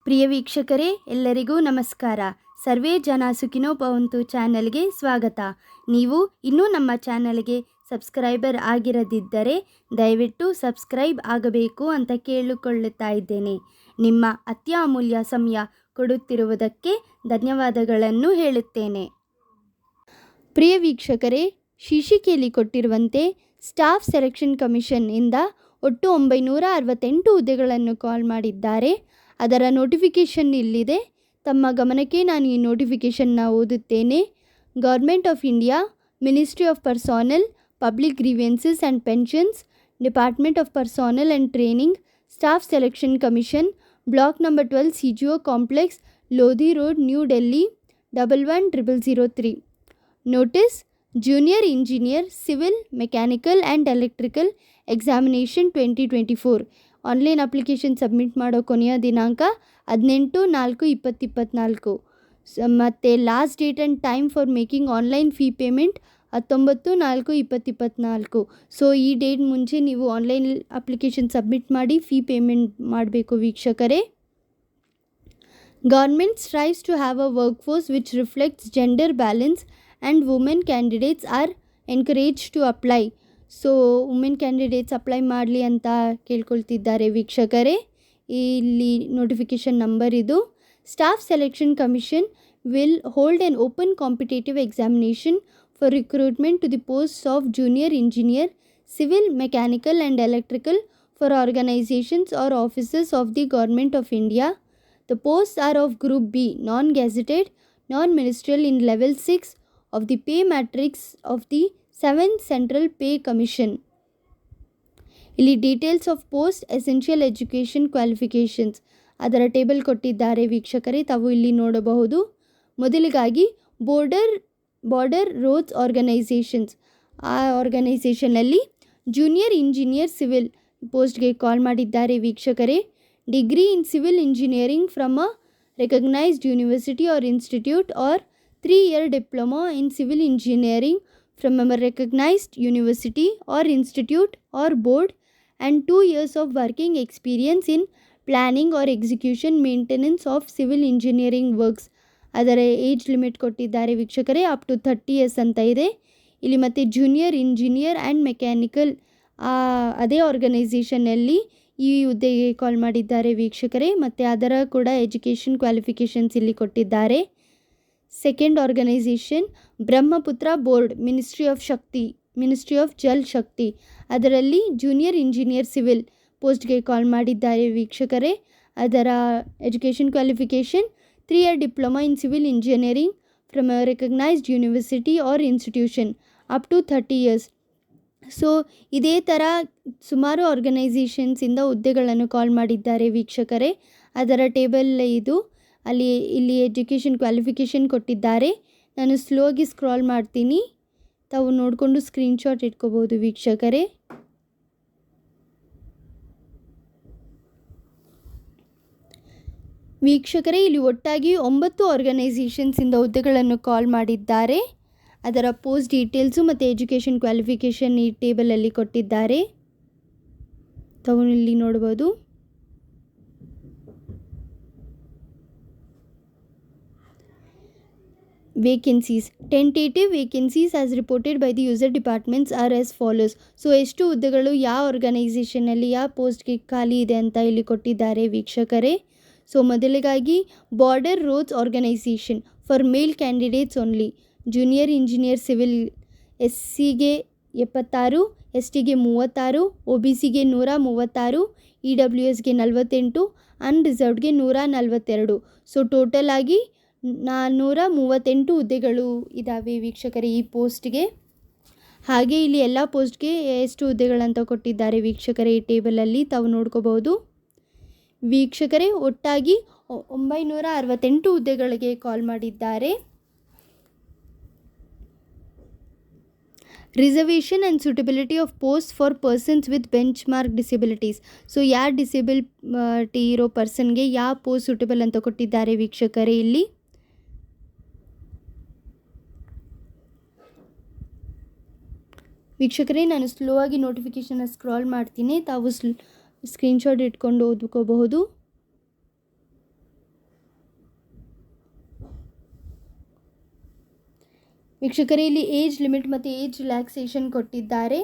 ಪ್ರಿಯ ವೀಕ್ಷಕರೇ, ಎಲ್ಲರಿಗೂ ನಮಸ್ಕಾರ. ಸರ್ವೇ ಜನ ಸುಖಿನೋ ಭವಂತು ಚಾನಲ್ಗೆ ಸ್ವಾಗತ. ನೀವು ಇನ್ನೂ ನಮ್ಮ ಚಾನಲ್ಗೆ ಸಬ್ಸ್ಕ್ರೈಬರ್ ಆಗಿರದಿದ್ದರೆ ದಯವಿಟ್ಟು ಸಬ್ಸ್ಕ್ರೈಬ್ ಆಗಬೇಕು ಅಂತ ಕೇಳಿಕೊಳ್ಳುತ್ತಾ ಇದ್ದೇನೆ. ನಿಮ್ಮ ಅತ್ಯಮೂಲ್ಯ ಸಮಯ ಕೊಡುತ್ತಿರುವುದಕ್ಕೆ ಧನ್ಯವಾದಗಳನ್ನು ಹೇಳುತ್ತೇನೆ. ಪ್ರಿಯ ವೀಕ್ಷಕರೇ, ಶೀರ್ಷಿಕೆಯಲ್ಲಿ ಕೊಟ್ಟಿರುವಂತೆ ಸ್ಟಾಫ್ ಸೆಲೆಕ್ಷನ್ ಕಮಿಷನ್ ಇಂದ ಒಟ್ಟು 968 ಹುದ್ದೆಗಳನ್ನು ಕಾಲ್ ಮಾಡಿದ್ದಾರೆ. ಅದರ ನೋಟಿಫಿಕೇಷನ್ ಇಲ್ಲಿದೆ. ತಮ್ಮ ಗಮನಕ್ಕೆ ನಾನು ಈ ನೋಟಿಫಿಕೇಷನ್ನ ಓದುತ್ತೇನೆ. Government of India, ministry of personnel, public grievances and pensions, department of personnel and training, staff selection commission, block number 12, CGO complex, Lodhi road, New Delhi 111003. Notice: junior engineer civil, mechanical and electrical examination 2024. Online application submit ಮಾಡೋ ಕೊನೆಯ ದಿನಾಂಕ 18/4/2024 ಮತ್ತು last date and time for making online fee payment 19/4/2024. So ಈ date ಮುಂಚೆ ನೀವು online application submit ಮಾಡಿ fee payment ಮಾಡಬೇಕು ವೀಕ್ಷಕರೇ. Government strives to have a workforce which reflects gender balance and women candidates are encouraged to apply. So women candidates apply ಮಾಡಲಿ ಅಂತ ಕೇಳ್ಕೊಳ್ತಿದ್ದಾರೆ ವೀಕ್ಷಕರೇ. ಇಲ್ಲಿ ನೋಟಿಫಿಕೇಷನ್ ನಂಬರ್ ಇದು. Staff selection commission will hold an open competitive examination for recruitment to the post of junior engineer civil, mechanical and electrical for organisations or offices of the government of India. The posts are of Group B, non-gazetted, non-ministerial in level 6 of the pay matrix of the 7th Central Pay Commission. ಇಲ್ಲಿ details of post, essential education qualifications ಅದರ table ಕೊಟ್ಟಿದ್ದಾರೆ ವೀಕ್ಷಕರೇ, ತಾವು ಇಲ್ಲಿ ನೋಡಬಹುದು. ಮೊದಲಿಗಾಗಿ border roads organisations, ಆ ಆರ್ಗನೈಸೇಷನಲ್ಲಿ junior engineer civil ಪೋಸ್ಟ್ಗೆ call ಮಾಡಿದ್ದಾರೆ ವೀಕ್ಷಕರೇ. Degree in civil engineering from a recognized university or institute, or 3-year diploma in civil engineering from a recognized university or institute or board, and 2 years of working experience in planning or execution maintenance of civil engineering works. ಅದರ age limit ಕೊಟ್ಟಿದ್ದಾರೆ ವೀಕ್ಷಕರೇ, up to 30 years ಅಂತ ಇದೆ ಇಲ್ಲಿ. ಮತ್ತು junior engineer and mechanical ಅದೇ ಆರ್ಗನೈಸೇಷನಲ್ಲಿ ಈ ಹುದ್ದೆಗೆ ಕಾಲ್ ಮಾಡಿದ್ದಾರೆ ವೀಕ್ಷಕರೇ. ಮತ್ತು ಅದರ ಕೂಡ ಎಜುಕೇಷನ್ ಕ್ವಾಲಿಫಿಕೇಷನ್ಸ್ ಇಲ್ಲಿ ಕೊಟ್ಟಿದ್ದಾರೆ. Second organisation Brahmaputra board, ministry of Jal Shakti, ಅದರಲ್ಲಿ ಜೂನಿಯರ್ ಇಂಜಿನಿಯರ್ ಸಿವಿಲ್ ಪೋಸ್ಟ್ಗೆ ಕಾಲ್ ಮಾಡಿದ್ದಾರೆ ವೀಕ್ಷಕರೇ. ಅದರ education qualification 3-year diploma in civil engineering from a recognised university or institution up to 30 years. So ಇದೇ ಥರ ಸುಮಾರು ಆರ್ಗನೈಸೇಷನ್ಸಿಂದ ಹುದ್ದೆಗಳನ್ನು ಕಾಲ್ ಮಾಡಿದ್ದಾರೆ ವೀಕ್ಷಕರೇ. ಅದರ ಟೇಬಲ್ ಇದು. ಇಲ್ಲಿ ಎಜುಕೇಷನ್ ಕ್ವಾಲಿಫಿಕೇಷನ್ ಕೊಟ್ಟಿದ್ದಾರೆ. ನಾನು ಸ್ಲೋಗಿ ಸ್ಕ್ರಾಲ್ ಮಾಡ್ತೀನಿ, ತಾವು ನೋಡಿಕೊಂಡು ಸ್ಕ್ರೀನ್ಶಾಟ್ ಇಟ್ಕೋಬೋದು ವೀಕ್ಷಕರೇ. ಇಲ್ಲಿ ಒಟ್ಟಾಗಿ 9 ಆರ್ಗನೈಸೇಷನ್ಸಿಂದ ಹುದ್ದೆಗಳನ್ನು ಕಾಲ್ ಮಾಡಿದ್ದಾರೆ. ಅದರ ಪೋಸ್ಟ್ ಡೀಟೇಲ್ಸು ಮತ್ತು ಎಜುಕೇಷನ್ ಕ್ವಾಲಿಫಿಕೇಷನ್ ಈ ಟೇಬಲಲ್ಲಿ ಕೊಟ್ಟಿದ್ದಾರೆ, ತಾವು ಇಲ್ಲಿ ನೋಡ್ಬೋದು. Vacancies: tentative vacancies as reported by the user departments are as follows. So ಎಷ್ಟು ಹುದ್ದೆಗಳು ಯಾವ ಆರ್ಗನೈಸೇಷನಲ್ಲಿ ಯಾವ ಪೋಸ್ಟ್ಗೆ ಖಾಲಿ ಇದೆ ಅಂತ ಇಲ್ಲಿ ಕೊಟ್ಟಿದ್ದಾರೆ ವೀಕ್ಷಕರೇ. ಸೊ ಮೊದಲಿಗಾಗಿ border roads organisation for male candidates only. Junior engineer civil SCಗೆ 76, STಗೆ 36, OBCಗೆ 136, EWSಗೆ 48, ಅನ್ರಿಸರ್ವ್ಡ್ಗೆ 142. ಸೊ ಟೋಟಲ್ ಆಗಿ 438 ಹುದ್ದೆಗಳು ಇದ್ದಾವೆ ವೀಕ್ಷಕರೇ ಈ ಪೋಸ್ಟ್ಗೆ. ಹಾಗೆ ಇಲ್ಲಿ ಎಲ್ಲ ಪೋಸ್ಟ್ಗೆ ಎಷ್ಟು ಹುದ್ದೆಗಳಂತ ಕೊಟ್ಟಿದ್ದಾರೆ ವೀಕ್ಷಕರೇ ಈ ಟೇಬಲಲ್ಲಿ ತಾವು ನೋಡ್ಕೋಬಹುದು ವೀಕ್ಷಕರೇ. ಒಟ್ಟಾಗಿ 968 ಹುದ್ದೆಗಳಿಗೆ ಕಾಲ್ ಮಾಡಿದ್ದಾರೆ. Reservation and suitability of post for persons with bench mark disabilities. So ಯಾರು ಡಿಸೆಬಿಲಿಟಿ ಇರೋ ಪರ್ಸನ್ಗೆ ಯಾವ ಪೋಸ್ಟ್ ಸೂಟಬಲ್ ಅಂತ ಕೊಟ್ಟಿದ್ದಾರೆ ವೀಕ್ಷಕರೇ ಇಲ್ಲಿ. ವೀಕ್ಷಕರೇ, ನಾನು ಸ್ಲೋ ಆಗಿ ನೋಟಿಫಿಕೇಷನ್ನ ಸ್ಕ್ರಾಲ್ ಮಾಡ್ತೀನಿ, ತಾವು ಸ್ಕ್ರೀನ್ಶಾಟ್ ಇಟ್ಕೊಂಡು ಓದ್ಕೋಬಹುದು. ವೀಕ್ಷಕರೇ, ಇಲ್ಲಿ ಏಜ್ ಲಿಮಿಟ್ ಮತ್ತು ಏಜ್ ರಿಲ್ಯಾಕ್ಸೇಷನ್ ಕೊಟ್ಟಿದ್ದಾರೆ.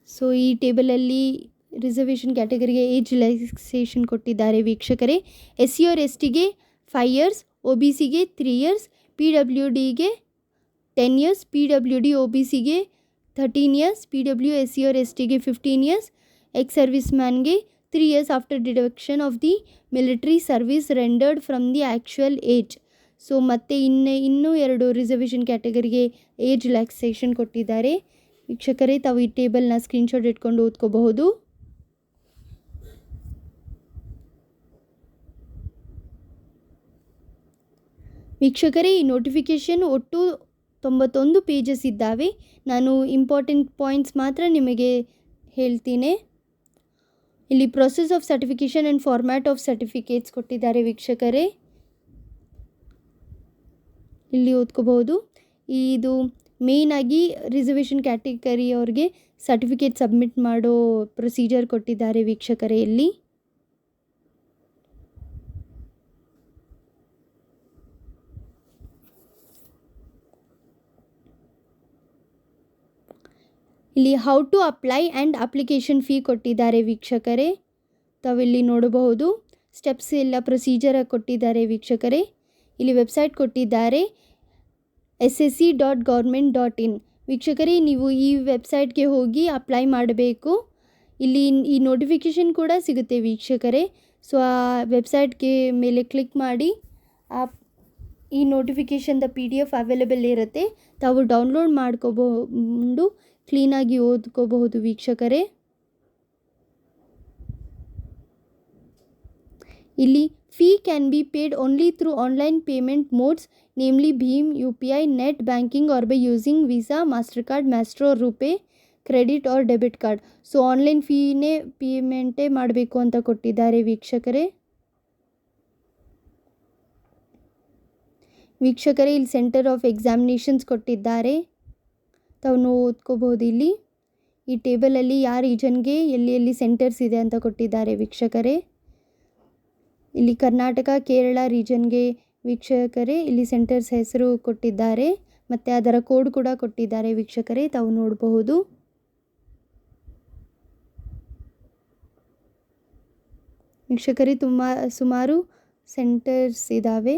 ಸೊ ಈ ಟೇಬಲಲ್ಲಿ ರಿಸರ್ವೇಷನ್ ಕ್ಯಾಟಗರಿಗೆ ಏಜ್ ರಿಲ್ಯಾಕ್ಸೇಷನ್ ಕೊಟ್ಟಿದ್ದಾರೆ ವೀಕ್ಷಕರೇ. SC और ST ಗೆ 5 ಇಯರ್ಸ್, OBCಗೆ 3 ಇಯರ್ಸ್, PWDಗೆ 10 ಇಯರ್ಸ್, PWD OBCಗೆ 13 ಇಯರ್ಸ್, PW SC और STಗೆ 15 ಇಯರ್ಸ್, ಎಕ್ಸ್ ಸರ್ವಿಸ್ ಮ್ಯಾನ್ಗೆ 3 years after deduction of the military service rendered from the actual age. So ಮತ್ತು ಇನ್ನೂ 2 ರಿಸರ್ವೇಷನ್ ಕ್ಯಾಟಗರಿಗೆ ಏಜ್ ರಿಲ್ಯಾಕ್ಸೇಷನ್ ಕೊಟ್ಟಿದ್ದಾರೆ ವೀಕ್ಷಕರೇ. ತಾವು ಈ ಟೇಬಲ್ನ ಸ್ಕ್ರೀನ್ಶಾಟ್ ಇಟ್ಕೊಂಡು ಓದ್ಕೋಬಹುದು. ವೀಕ್ಷಕರೇ, ಈ ನೋಟಿಫಿಕೇಷನ್ ಒಟ್ಟು 91 ಪೇಜಸ್ ಇದ್ದಾವೆ. ನಾನು ಇಂಪಾರ್ಟೆಂಟ್ ಪಾಯಿಂಟ್ಸ್ ಮಾತ್ರ ನಿಮಗೆ ಹೇಳ್ತೀನಿ. ಇಲ್ಲಿ process of certification and format of certificates ಕೊಟ್ಟಿದ್ದಾರೆ ವೀಕ್ಷಕರೇ. ಇಲ್ಲಿ ಓದ್ಕೋಬಹುದು. ಇದು ಮೇಯ್ನಾಗಿ ರಿಸರ್ವೇಷನ್ ಕ್ಯಾಟಗರಿಯವ್ರಿಗೆ ಸರ್ಟಿಫಿಕೇಟ್ ಸಬ್ಮಿಟ್ ಮಾಡೋ ಪ್ರೊಸೀಜರ್ ಕೊಟ್ಟಿದ್ದಾರೆ ವೀಕ್ಷಕರೇ. ಇಲ್ಲಿ how to apply and application fee ಕೊಟ್ಟಿದ್ದಾರೆ ವೀಕ್ಷಕರೇ. ತಾವಿಲ್ಲಿ ನೋಡಬಹುದು. ಸ್ಟೆಪ್ಸ್ ಎಲ್ಲ ಪ್ರೊಸೀಜರ್ ಕೊಟ್ಟಿದ್ದಾರೆ ವೀಕ್ಷಕರೇ. ಇಲ್ಲಿ ವೆಬ್ಸೈಟ್ ಕೊಟ್ಟಿದ್ದಾರೆ ssc.government.in. ವೀಕ್ಷಕರೇ, ನೀವು ಈ ವೆಬ್ಸೈಟ್ಗೆ ಹೋಗಿ ಅಪ್ಲೈ ಮಾಡಬೇಕು. ಇಲ್ಲಿ ಈ ನೋಟಿಫಿಕೇಷನ್ ಕೂಡ ಸಿಗುತ್ತೆ ವೀಕ್ಷಕರೇ. ಸೊ ಆ ವೆಬ್ಸೈಟ್ಗೆ ಮೇಲೆ ಕ್ಲಿಕ್ ಮಾಡಿ ಈ ನೋಟಿಫಿಕೇಷನ್ದ PDF ಅವೈಲೇಬಲ್ ಇರುತ್ತೆ. ತಾವು ಡೌನ್ಲೋಡ್ ಮಾಡ್ಕೋಬಹುದು, ಕ್ಲೀನಾಗಿ ಓದ್ಕೋಬಹುದು ವೀಕ್ಷಕರೇ. ಇಲ್ಲಿ fee can be paid only through online payment modes, namely ಭೀಮ್, UPI, net banking or by using Visa, Mastercard, Maestro, RuPay, credit or debit card. So online ಫೀನೇ ಪೇಮೆಂಟೇ ಮಾಡಬೇಕು ಅಂತ ಕೊಟ್ಟಿದ್ದಾರೆ ವೀಕ್ಷಕರೇ. ಇಲ್ಲಿ ಸೆಂಟರ್ ಆಫ್ ಎಕ್ಸಾಮಿನೇಷನ್ಸ್ ಕೊಟ್ಟಿದ್ದಾರೆ. ತಾವು ಓದ್ಕೋಬಹುದು. ಇಲ್ಲಿ ಈ ಟೇಬಲಲ್ಲಿ ಯಾವ ರೀಜನ್ಗೆ ಎಲ್ಲಿ ಸೆಂಟರ್ಸ್ ಇದೆ ಅಂತ ಕೊಟ್ಟಿದ್ದಾರೆ ವೀಕ್ಷಕರೇ. ಇಲ್ಲಿ ಕರ್ನಾಟಕ, ಕೇರಳ ರೀಜನ್ಗೆ ವೀಕ್ಷಕರೇ ಇಲ್ಲಿ ಸೆಂಟರ್ಸ್ ಹೆಸರು ಕೊಟ್ಟಿದ್ದಾರೆ ಮತ್ತು ಅದರ ಕೋಡ್ ಕೂಡ ಕೊಟ್ಟಿದ್ದಾರೆ ವೀಕ್ಷಕರೇ. ತಾವು ನೋಡಬಹುದು. ವೀಕ್ಷಕರೇ, ಸುಮಾರು ಸೆಂಟರ್ಸ್ ಇದ್ದಾವೆ.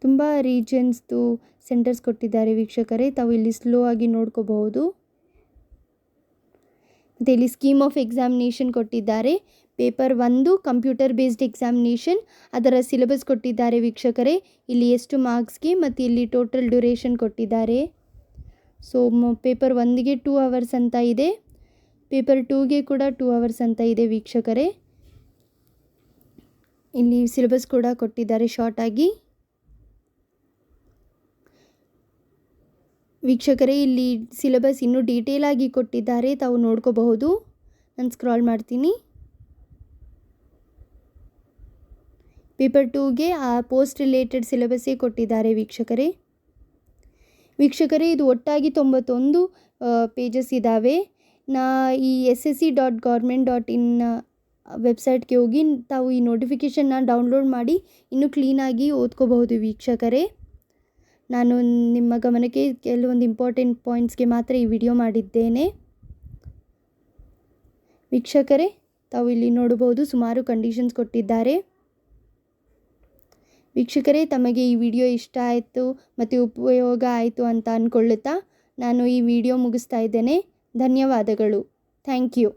ತುಂಬ ರೀಜನ್ಸ್ದು ಸೆಂಟರ್ಸ್ ಕೊಟ್ಟಿದ್ದಾರೆ ವೀಕ್ಷಕರೇ. ತಾವು ಇಲ್ಲಿ ಸ್ಲೋ ಆಗಿ ನೋಡ್ಕೋಬಹುದು. ಮತ್ತು ಇಲ್ಲಿ ಸ್ಕೀಮ್ ಆಫ್ ಎಕ್ಸಾಮಿನೇಷನ್ ಕೊಟ್ಟಿದ್ದಾರೆ. ಪೇಪರ್ 1 ಕಂಪ್ಯೂಟರ್ ಬೇಸ್ಡ್ ಎಕ್ಸಾಮಿನೇಷನ್, ಅದರ ಸಿಲೆಬಸ್ ಕೊಟ್ಟಿದ್ದಾರೆ ವೀಕ್ಷಕರೇ. ಇಲ್ಲಿ ಎಷ್ಟು ಮಾರ್ಕ್ಸ್ಗೆ ಮತ್ತು ಇಲ್ಲಿ ಟೋಟಲ್ ಡ್ಯೂರೇಷನ್ ಕೊಟ್ಟಿದ್ದಾರೆ. ಸೊ ಪೇಪರ್ 1ಗೆ 2 ಅವರ್ಸ್ ಅಂತ ಇದೆ, ಪೇಪರ್ 2ಗೆ ಕೂಡ 2 ಅವರ್ಸ್ ಅಂತ ಇದೆ ವೀಕ್ಷಕರೇ. ಇಲ್ಲಿ ಸಿಲೆಬಸ್ ಕೂಡ ಕೊಟ್ಟಿದ್ದಾರೆ ಶಾರ್ಟ್ ಆಗಿ. ವೀಕ್ಷಕರೇ, ಇಲ್ಲಿ ಸಿಲೆಬಸ್ ಇನ್ನೂ ಡೀಟೇಲ್ ಆಗಿ ಕೊಟ್ಟಿದ್ದಾರೆ. ತಾವು ನೋಡ್ಕೋಬಹುದು. ನಾನು ಸ್ಕ್ರಾಲ್ ಮಾಡ್ತೀನಿ. ಪೇಪರ್ 2ಗೆ ಆ ಪೋಸ್ಟ್ ರಿಲೇಟೆಡ್ ಸಿಲೆಬಸ್ಸೇ ಕೊಟ್ಟಿದ್ದಾರೆ ವೀಕ್ಷಕರೇ. ಇದು ಒಟ್ಟಾಗಿ 91 ಪೇಜಸ್ ಇದ್ದಾವೆ. ಈ ssc.government.in ವೆಬ್ಸೈಟ್ಗೆ ಹೋಗಿ ತಾವು ಈ ನೋಟಿಫಿಕೇಷನ್ನ ಡೌನ್ಲೋಡ್ ಮಾಡಿ ಇನ್ನೂ ಕ್ಲೀನಾಗಿ ಓದ್ಕೋಬಹುದು ವೀಕ್ಷಕರೇ. ನಾನು ನಿಮ್ಮ ಗಮನಕ್ಕೆ ಕೆಲವೊಂದು ಇಂಪಾರ್ಟೆಂಟ್ ಪಾಯಿಂಟ್ಸ್ಗೆ ಮಾತ್ರ ಈ ವಿಡಿಯೋ ಮಾಡಿದ್ದೇನೆ ವೀಕ್ಷಕರೇ. ತಾವು ಇಲ್ಲಿ ನೋಡಬಹುದು, ಸುಮಾರು ಕಂಡೀಷನ್ಸ್ ಕೊಟ್ಟಿದ್ದಾರೆ. ವೀಕ್ಷಕರೇ, ತಮಗೆ ಈ ವಿಡಿಯೋ ಇಷ್ಟ ಆಯಿತು ಮತ್ತು ಉಪಯೋಗ ಆಯಿತು ಅಂತ ಅಂದ್ಕೊಳ್ಳುತ್ತಾ ನಾನು ಈ ವಿಡಿಯೋ ಮುಗಿಸ್ತಾ ಇದ್ದೇನೆ. ಧನ್ಯವಾದಗಳು. Thank you.